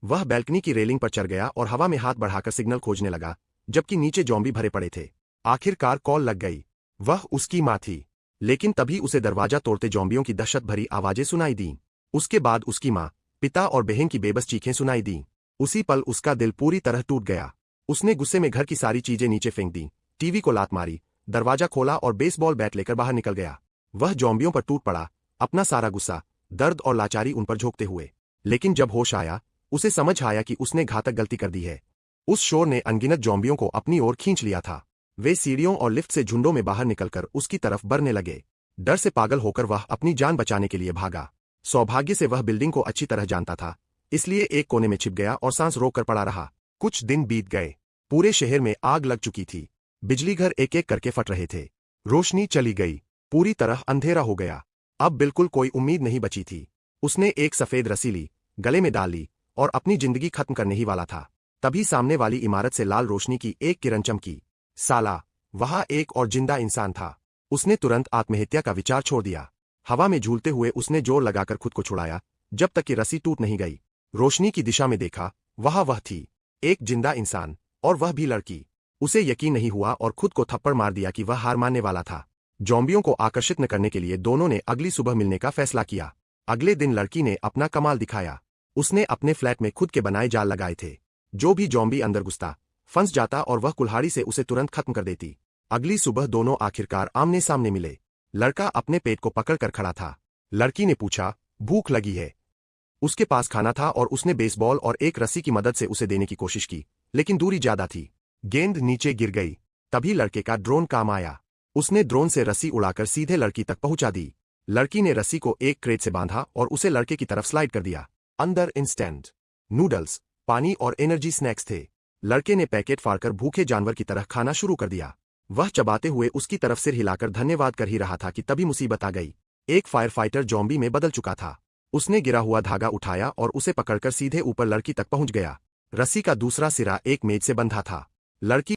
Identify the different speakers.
Speaker 1: वह बैल्कनी की रेलिंग पर चढ़ गया और हवा में हाथ बढ़ाकर सिग्नल खोजने लगा, जबकि नीचे जॉम्बी भरे पड़े थे। आखिरकार कॉल लग गई। वह उसकी माँ थी। लेकिन तभी उसे दरवाजा तोड़ते जॉम्बियों की दहशत भरी आवाजें सुनाई दीं। उसके बाद उसकी माँ, पिता और बहन की बेबस चीखें सुनाई दीं। उसी पल उसका दिल पूरी तरह टूट गया। उसने गुस्से में घर की सारी चीजें नीचे फेंक दी, टीवी को लात मारी, दरवाजा खोला और बेसबॉल बैट लेकर बाहर निकल गया। वह जॉम्बियों पर टूट पड़ा, अपना सारा गुस्सा, दर्द और लाचारी उन पर झोंकते हुए। लेकिन जब होश आया, उसे समझ आया कि उसने घातक गलती कर दी है। उस शोर ने अनगिनत जॉम्बियों को अपनी ओर खींच लिया था। वे सीढ़ियों और लिफ्ट से झुंडों में बाहर निकलकर उसकी तरफ बढ़ने लगे। डर से पागल होकर वह अपनी जान बचाने के लिए भागा। सौभाग्य से वह बिल्डिंग को अच्छी तरह जानता था, इसलिए एक कोने में छिप गया और सांस रोककर पड़ा रहा। कुछ दिन बीत गए। पूरे शहर में आग लग चुकी थी। बिजली घर एक एक करके फट रहे थे। रोशनी चली गई। पूरी तरह अंधेरा हो गया। अब बिल्कुल कोई उम्मीद नहीं बची थी। उसने एक सफेद रस्सी ली, गले में डाल ली और अपनी जिंदगी खत्म करने ही वाला था। तभी सामने वाली इमारत से लाल रोशनी की एक किरण चमकी। साला, वहां एक और जिंदा इंसान था। उसने तुरंत आत्महत्या का विचार छोड़ दिया। हवा में झूलते हुए उसने जोर लगाकर खुद को छुड़ाया, जब तक कि रस्सी टूट नहीं गई। रोशनी की दिशा में देखा, वहां वह थी, एक जिंदा इंसान, और वह भी लड़की। उसे यकीन नहीं हुआ और खुद को थप्पड़ मार दिया कि वह हार मानने वाला था। जॉम्बियों को आकर्षित न करने के लिए दोनों ने अगली सुबह मिलने का फैसला किया। अगले दिन लड़की ने अपना कमाल दिखाया। उसने अपने फ्लैट में खुद के बनाए जाल लगाए थे। जो भी जॉम्बी अंदर घुसता, फंस जाता और वह कुल्हाड़ी से उसे तुरंत खत्म कर देती। अगली सुबह दोनों आखिरकार आमने सामने मिले। लड़का अपने पेट को पकड़कर खड़ा था। लड़की ने पूछा, भूख लगी है? उसके पास खाना था और उसने बेसबॉल और एक रस्सी की मदद से उसे देने की कोशिश की, लेकिन दूरी ज्यादा थी। गेंद नीचे गिर गई। तभी लड़के का ड्रोन काम आया। उसने ड्रोन से रस्सी उड़ाकर सीधे लड़की तक पहुंचा दी। लड़की ने रस्सी को एक क्रेट से बांधा और उसे लड़के की तरफ स्लाइड कर दिया। अंदर इंस्टेंट नूडल्स, पानी और एनर्जी स्नैक्स थे। लड़के ने पैकेट फाड़कर भूखे जानवर की तरह खाना शुरू कर दिया। वह चबाते हुए उसकी तरफ सिर हिलाकर धन्यवाद कर ही रहा था कि तभी मुसीबत आ गई। एक फायर फाइटर जॉम्बी में बदल चुका था। उसने गिरा हुआ धागा उठाया और उसे पकड़कर सीधे ऊपर लड़की तक पहुंच गया। रस्सी का दूसरा सिरा एक मेज से बंधा था। लड़की